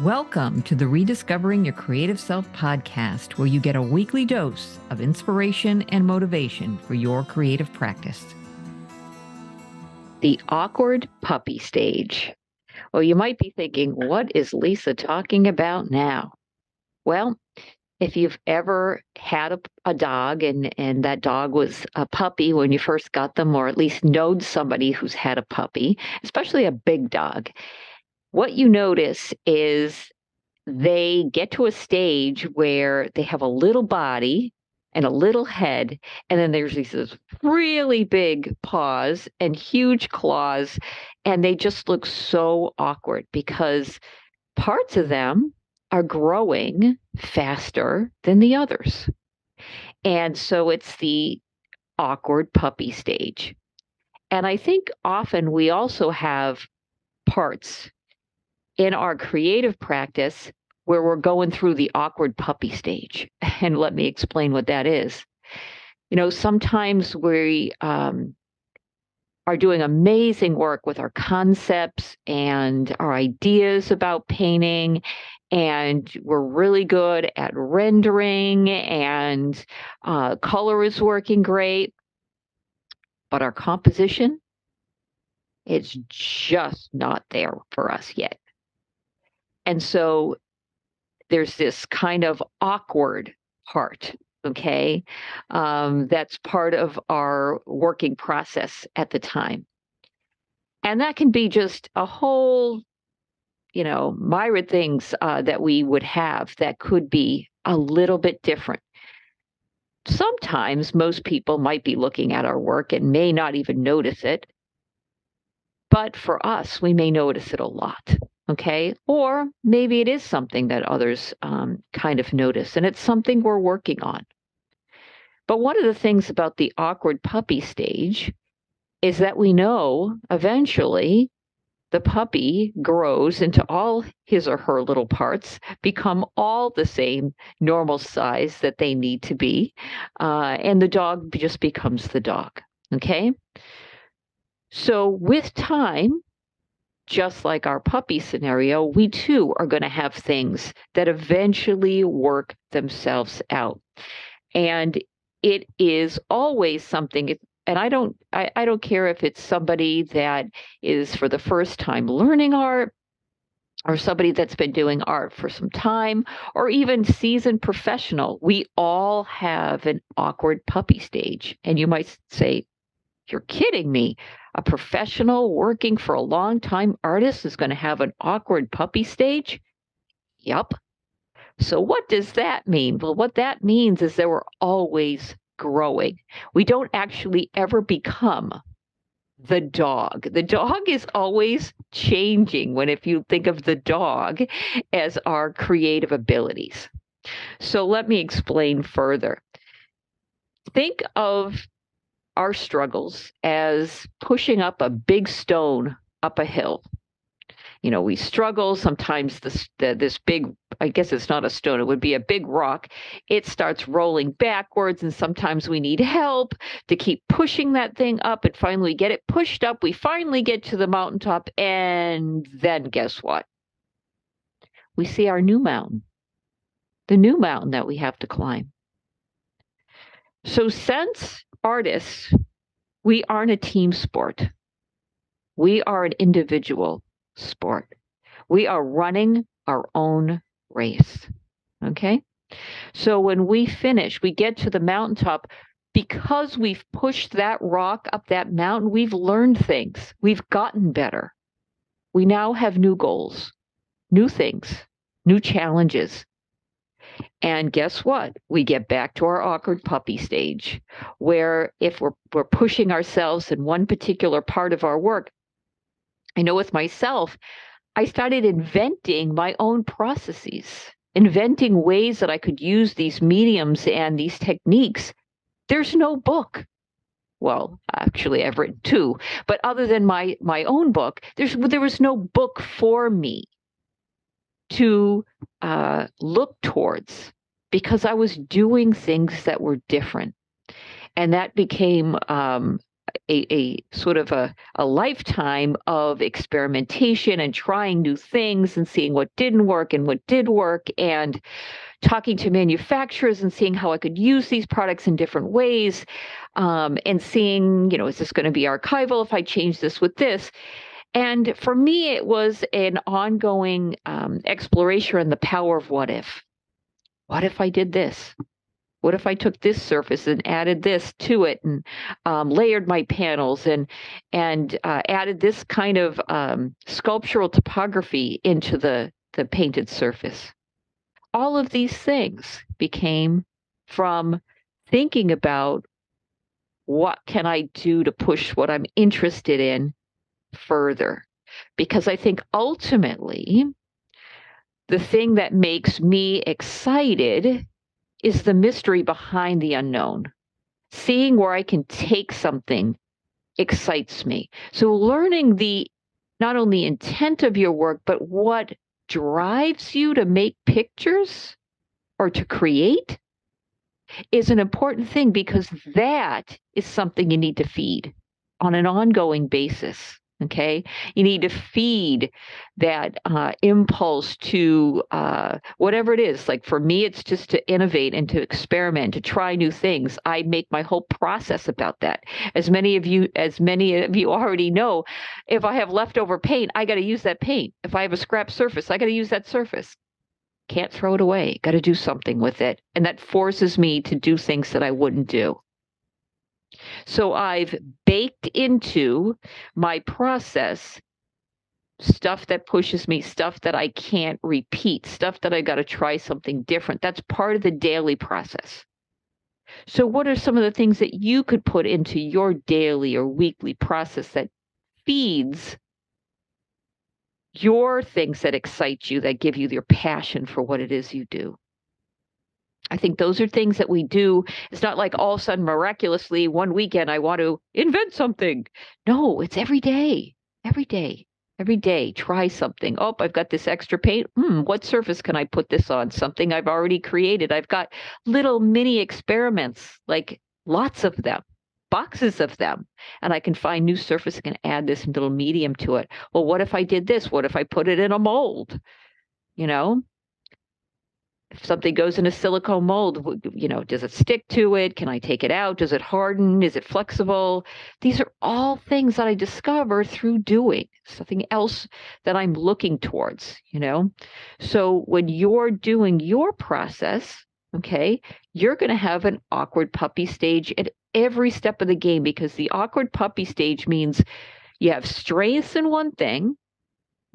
Welcome to the Rediscovering Your Creative Self podcast, where you get a weekly dose of inspiration and motivation for your creative practice. The awkward puppy stage. Well, you might be thinking, what is Lisa talking about now? Well, if you've ever had a dog and that dog was a puppy when you first got them, or at least knowed somebody who's had a puppy, especially a big dog, what you notice is they get to a stage where they have a little body and a little head, and then there's these really big paws and huge claws, and they just look so awkward because parts of them are growing faster than the others. And so it's the awkward puppy stage. And I think often we also have parts in our creative practice where we're going through the awkward puppy stage. And let me explain what that is. You know, sometimes we are doing amazing work with our concepts and our ideas about painting, and we're really good at rendering, and color is working great, but our composition, it's just not there for us yet. And so there's this kind of awkward part, okay? That's part of our working process at the time. And that can be just a whole, myriad things that we would have that could be a little bit different. Sometimes most people might be looking at our work and may not even notice it. But for us, we may notice it a lot. Okay. Or maybe it is something that others kind of notice, and it's something we're working on. But one of the things about the awkward puppy stage is that we know eventually the puppy grows into all his or her little parts, become all the same normal size that they need to be, and the dog just becomes the dog. Okay. So with time, just like our puppy scenario, we too are going to have things that eventually work themselves out. And it is always something, and I don't care if it's somebody that is for the first time learning art, or somebody that's been doing art for some time, or even seasoned professional. We all have an awkward puppy stage. And you might say, you're kidding me. A professional working for a long time artist is going to have an awkward puppy stage? Yup. So what does that mean? Well, what that means is that we're always growing. We don't actually ever become the dog. The dog is always changing if you think of the dog as our creative abilities. So let me explain further. Think of our struggles as pushing up a big stone up a hill. You know, we struggle. Sometimes this big, I guess it's not a stone, it would be a big rock. It starts rolling backwards, and sometimes we need help to keep pushing that thing up, and finally get it pushed up. We finally get to the mountaintop, and then guess what? We see our new mountain, the new mountain that we have to climb. So since artists, we aren't a team sport. We are an individual sport. We are running our own race. Okay? So when we finish, we get to the mountaintop, because we've pushed that rock up that mountain, we've learned things. We've gotten better. We now have new goals, new things, new challenges. And guess what? We get back to our awkward puppy stage, where if we're pushing ourselves in one particular part of our work, I know with myself, I started inventing my own processes, inventing ways that I could use these mediums and these techniques. There's no book. Well, actually, I've written two, but other than my own book, there was no book for me to look towards, because I was doing things that were different. And that became a sort of a lifetime of experimentation and trying new things and seeing what didn't work and what did work, and talking to manufacturers and seeing how I could use these products in different ways, and seeing, is this going to be archival if I change this with this? And for me, it was an ongoing exploration in the power of what if. What if I did this? What if I took this surface and added this to it, and layered my panels, and added this kind of sculptural topography into the painted surface? All of these things became from thinking about what can I do to push what I'm interested in further. Because I think ultimately, the thing that makes me excited is the mystery behind the unknown. Seeing where I can take something excites me. So learning the not only intent of your work, but what drives you to make pictures or to create is an important thing, because that is something you need to feed on an ongoing basis. Okay, you need to feed that impulse to whatever it is. Like for me, it's just to innovate and to experiment, to try new things. I make my whole process about that. As many of you already know, if I have leftover paint, I got to use that paint. If I have a scrap surface, I got to use that surface. Can't throw it away. Got to do something with it. And that forces me to do things that I wouldn't do. So I've baked into my process stuff that pushes me, stuff that I can't repeat, stuff that I got to try something different. That's part of the daily process. So what are some of the things that you could put into your daily or weekly process that feeds your things that excite you, that give you your passion for what it is you do? I think those are things that we do. It's not like all of a sudden, miraculously, one weekend, I want to invent something. No, it's every day, every day, every day. Try something. Oh, I've got this extra paint. What surface can I put this on? Something I've already created. I've got little mini experiments, like lots of them, boxes of them. And I can find new surface and can add this little medium to it. Well, what if I did this? What if I put it in a mold? You know? If something goes in a silicone mold, does it stick to it? Can I take it out? Does it harden? Is it flexible? These are all things that I discover through doing something else that I'm looking towards, So when you're doing your process, okay, you're going to have an awkward puppy stage at every step of the game, because the awkward puppy stage means you have strengths in one thing,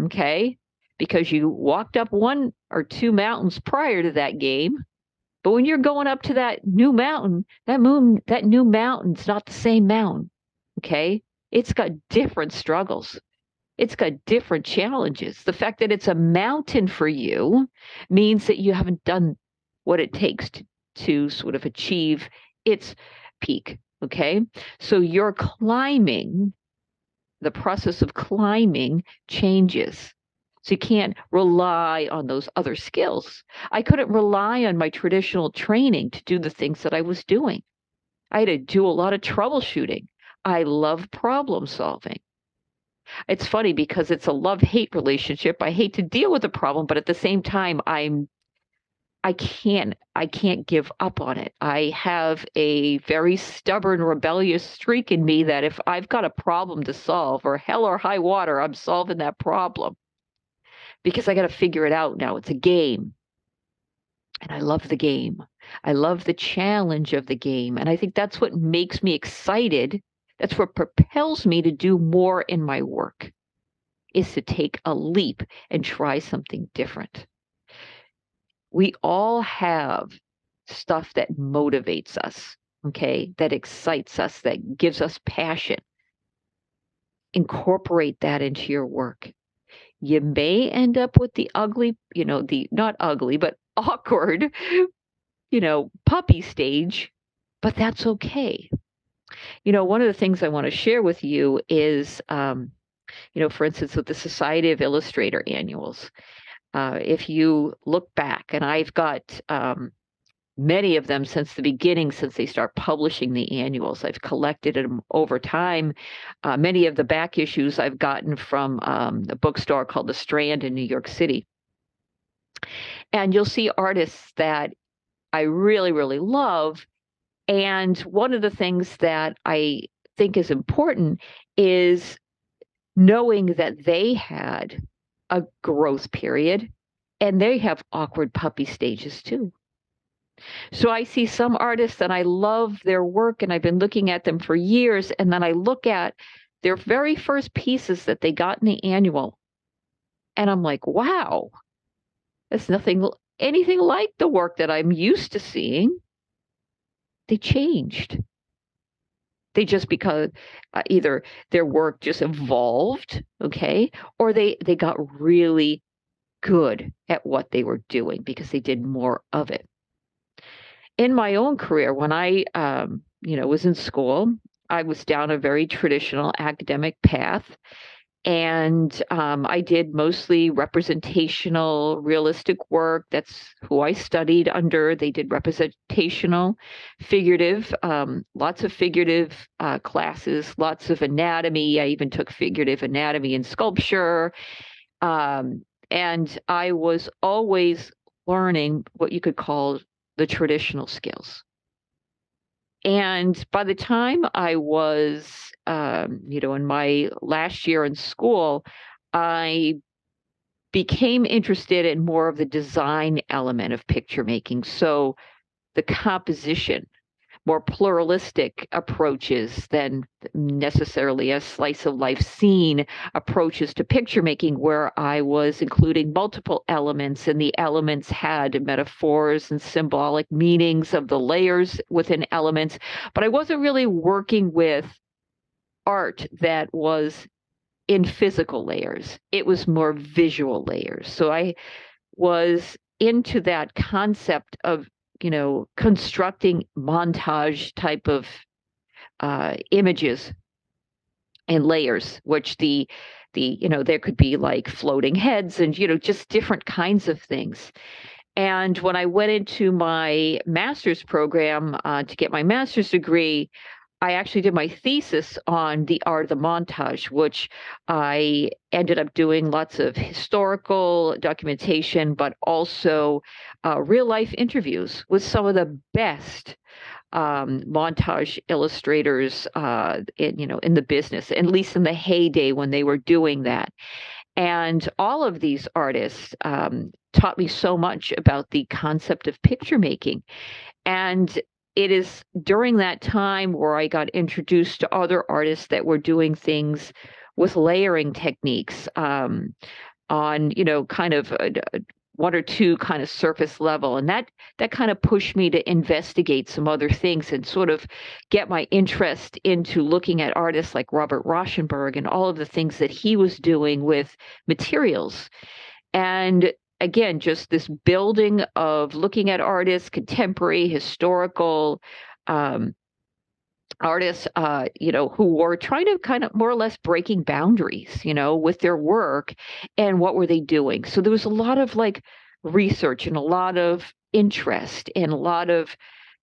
okay, because you walked up one or two mountains prior to that game. But when you're going up to that new mountain, that new mountain's not the same mountain. Okay. It's got different struggles. It's got different challenges. The fact that it's a mountain for you means that you haven't done what it takes to sort of achieve its peak. Okay. So you're climbing, the process of climbing changes. So you can't rely on those other skills. I couldn't rely on my traditional training to do the things that I was doing. I had to do a lot of troubleshooting. I love problem solving. It's funny because it's a love-hate relationship. I hate to deal with a problem, but at the same time, I can't give up on it. I have a very stubborn, rebellious streak in me that if I've got a problem to solve, or hell or high water, I'm solving that problem, because I got to figure it out now. It's a game. And I love the game. I love the challenge of the game. And I think that's what makes me excited. That's what propels me to do more in my work, is to take a leap and try something different. We all have stuff that motivates us, okay, that excites us, that gives us passion. Incorporate that into your work. You may end up with the ugly, the not ugly, but awkward, puppy stage, but that's okay. One of the things I want to share with you is, for instance, with the Society of Illustrator annuals, if you look back, and I've got many of them since the beginning, since they start publishing the annuals. I've collected them over time. Many of the back issues I've gotten from a bookstore called The Strand in New York City. And you'll see artists that I really, really love. And one of the things that I think is important is knowing that they had a growth period and they have awkward puppy stages too. So I see some artists and I love their work and I've been looking at them for years. And then I look at their very first pieces that they got in the annual. And I'm like, wow, it's anything like the work that I'm used to seeing. They changed. They just because either their work just evolved, okay, or they got really good at what they were doing because they did more of it. In my own career, when I was in school, I was down a very traditional academic path. And I did mostly representational, realistic work. That's who I studied under. They did representational, figurative, lots of figurative classes, lots of anatomy. I even took figurative anatomy and sculpture. And I was always learning what you could call the traditional skills. And by the time I was, in my last year in school, I became interested in more of the design element of picture making. So the composition, more pluralistic approaches than necessarily a slice of life scene approaches to picture making, where I was including multiple elements and the elements had metaphors and symbolic meanings of the layers within elements. But I wasn't really working with art that was in physical layers. It was more visual layers. So I was into that concept of constructing montage type of images and layers, which there could be like floating heads and just different kinds of things. And when I went into my master's program to get my master's degree, I actually did my thesis on the art of the montage, which I ended up doing lots of historical documentation, but also real life interviews with some of the best montage illustrators in the business, at least in the heyday when they were doing that. And all of these artists taught me so much about the concept of picture making. And it is during that time where I got introduced to other artists that were doing things with layering techniques on, kind of one or two kind of surface level. And that kind of pushed me to investigate some other things and sort of get my interest into looking at artists like Robert Rauschenberg and all of the things that he was doing with materials. And again, just this building of looking at artists, contemporary, historical artists, who were trying to kind of more or less breaking boundaries, with their work and what were they doing. So there was a lot of like research and a lot of interest and a lot of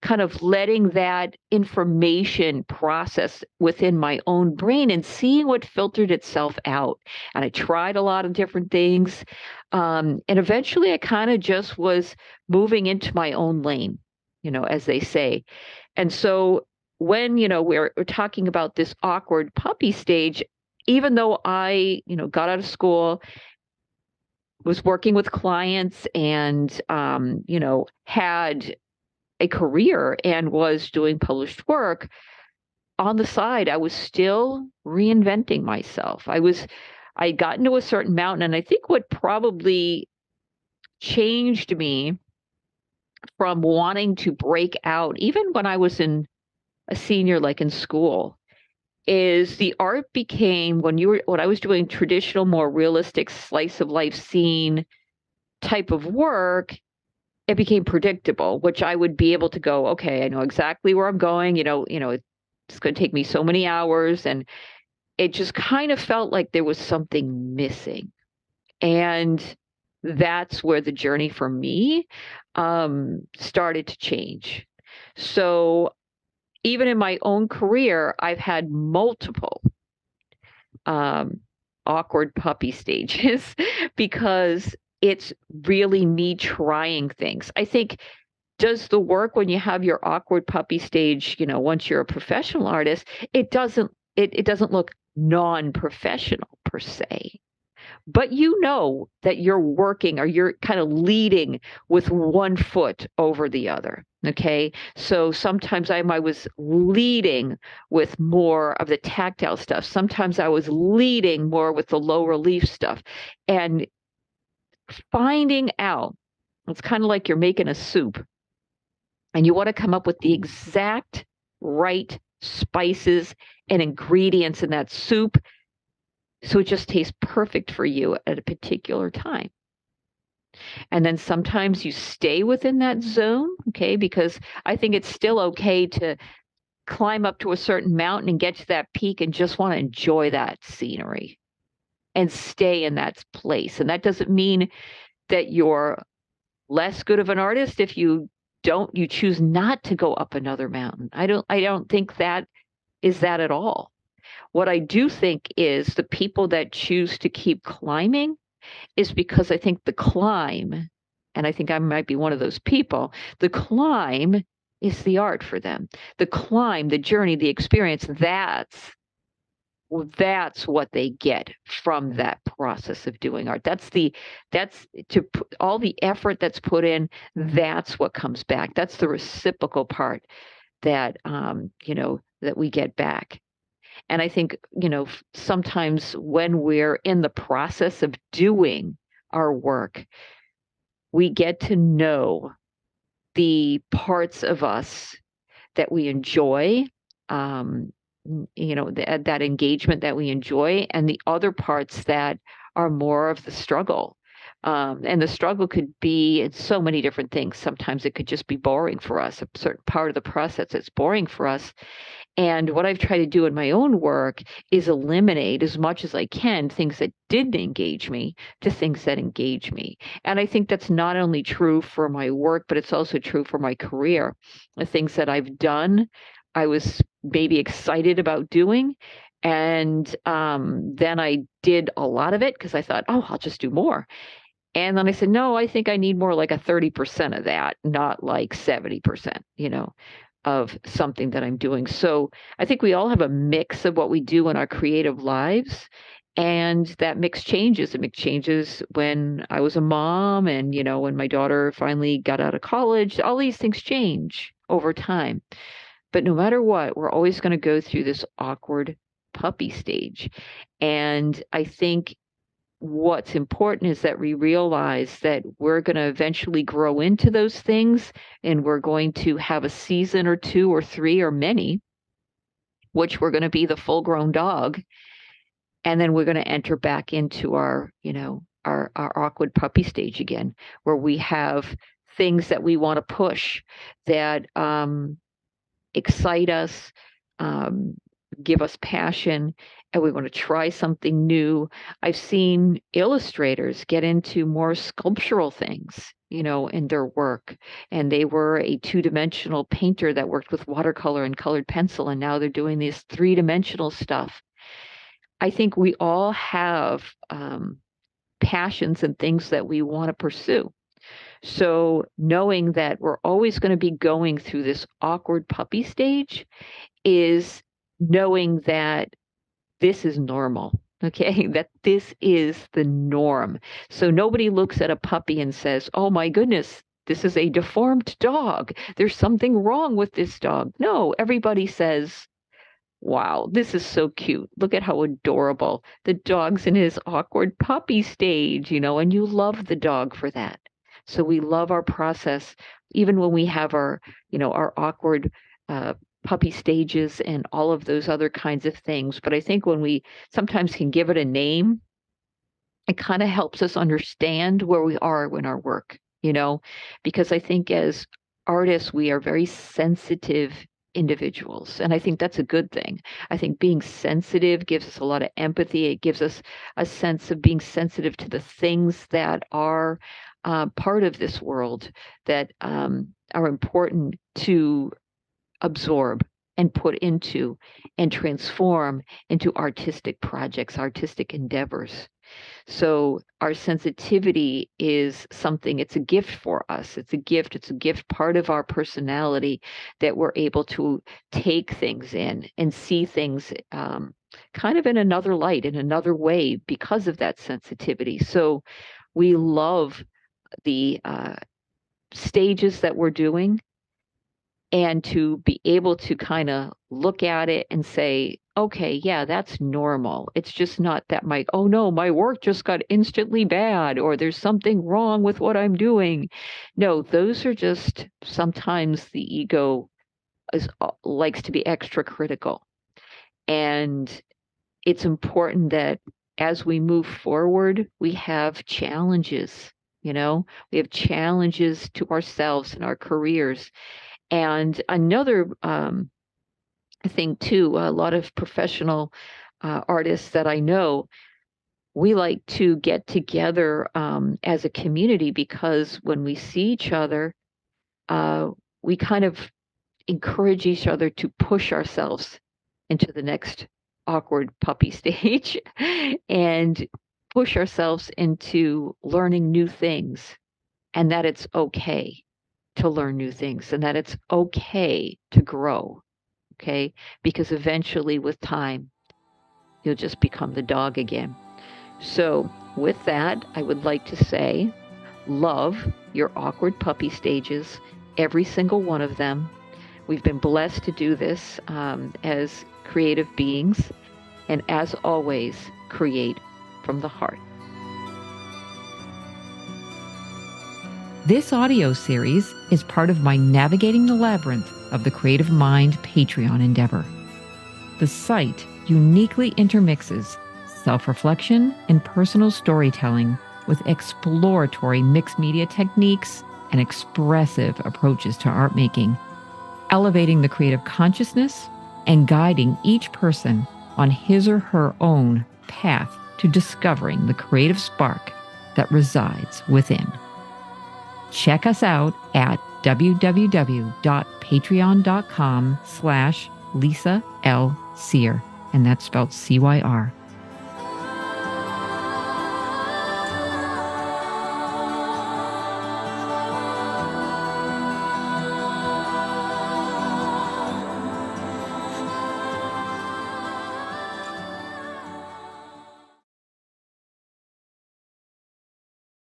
kind of letting that information process within my own brain and seeing what filtered itself out. And I tried a lot of different things. And eventually I kind of just was moving into my own lane, as they say. And so when, we're talking about this awkward puppy stage, even though I, got out of school, was working with clients and, had a career and was doing published work on the side, I was still reinventing myself. I'd gotten to a certain mountain, and I think what probably changed me from wanting to break out, even when I was a senior, like in school, is the art became when I was doing traditional, more realistic slice of life scene type of work, it became predictable, which I would be able to go, okay, I know exactly where I'm going, it's going to take me so many hours. And it just kind of felt like there was something missing. And that's where the journey for me started to change. So even in my own career, I've had multiple um, awkward puppy stages because it's really me trying things. I think does the work when you have your awkward puppy stage, once you're a professional artist, it doesn't look non-professional per se. But you know that you're working or you're kind of leading with one foot over the other. Okay. So sometimes I was leading with more of the tactile stuff. Sometimes I was leading more with the low relief stuff. And finding out, it's kind of like you're making a soup and you want to come up with the exact right spices and ingredients in that soup so it just tastes perfect for you at a particular time. And then sometimes you stay within that zone, okay? Because I think it's still okay to climb up to a certain mountain and get to that peak and just want to enjoy that scenery and stay in that place. And that doesn't mean that you're less good of an artist if you choose not to go up another mountain. I don't think that is that at all. What I do think is the people that choose to keep climbing is because I think the climb, and I think I might be one of those people, the climb is the art for them. The climb, the journey, the experience, that's what they get from that process of doing art. All the effort that's put in, that's what comes back. That's the reciprocal part that that we get back. And I think, sometimes when we're in the process of doing our work, we get to know the parts of us that we enjoy, um, that engagement that we enjoy, and the other parts that are more of the struggle. And the struggle could be in so many different things. Sometimes it could just be boring for us, a certain part of the process that's boring for us. And what I've tried to do in my own work is eliminate as much as I can things that didn't engage me to things that engage me. And I think that's not only true for my work, but it's also true for my career. The things that I've done, I was maybe excited about doing. And then I did a lot of it because I thought, oh, I'll just do more. And then I said, no, I think I need more like a 30% of that, not like 70%, of something that I'm doing. So I think we all have a mix of what we do in our creative lives. And that mix changes. It mix changes when I was a mom and, when my daughter finally got out of college. All these things change over time. But no matter what, we're always going to go through this awkward puppy stage. And I think what's important is that we realize that we're going to eventually grow into those things and we're going to have a season or two or three or many, which we're going to be the full grown dog. And then we're going to enter back into our awkward puppy stage again, where we have things that we want to push that excite us, give us passion, and we want to try something new. I've seen illustrators get into more sculptural things, in their work. And they were a two-dimensional painter that worked with watercolor and colored pencil, and now they're doing this three-dimensional stuff. I think we all have passions and things that we want to pursue. So knowing that we're always going to be going through this awkward puppy stage is knowing that this is normal, okay? That this is the norm. So nobody looks at a puppy and says, oh my goodness, this is a deformed dog. There's something wrong with this dog. No, everybody says, wow, this is so cute. Look at how adorable. The dog's in his awkward puppy stage, and you love the dog for that. So we love our process, even when we have our awkward puppy stages and all of those other kinds of things. But I think when we sometimes can give it a name, it kind of helps us understand where we are in our work, because I think as artists, we are very sensitive individuals. And I think that's a good thing. I think being sensitive gives us a lot of empathy. It gives us a sense of being sensitive to the things that are part of this world that are important to absorb and put into and transform into artistic projects, artistic endeavors. So our sensitivity is something, it's a gift for us. It's a gift part of our personality that we're able to take things in and see things kind of in another light, in another way because of that sensitivity. So we love the stages that we're doing, and to be able to kind of look at it and say, okay, yeah, that's normal. It's just not that oh no, my work just got instantly bad, or there's something wrong with what I'm doing. No, those are just sometimes the ego likes to be extra critical. And it's important that as we move forward, we have challenges. We have challenges to ourselves and our careers. And another thing too, a lot of professional artists that I know, we like to get together as a community, because when we see each other, we kind of encourage each other to push ourselves into the next awkward puppy stage and push ourselves into learning new things, and that it's okay to learn new things, and that it's okay to grow. Okay. Because eventually with time, you'll just become the dog again. So with that, I would like to say, love your awkward puppy stages, every single one of them. We've been blessed to do this as creative beings. And as always, create from the heart. This audio series is part of my Navigating the Labyrinth of the Creative Mind Patreon endeavor. The site uniquely intermixes self-reflection and personal storytelling with exploratory mixed media techniques and expressive approaches to art making, elevating the creative consciousness and guiding each person on his or her own path to discovering the creative spark that resides within. Check us out at www.patreon.com/Lisa L. Cyr, and that's spelled CYR.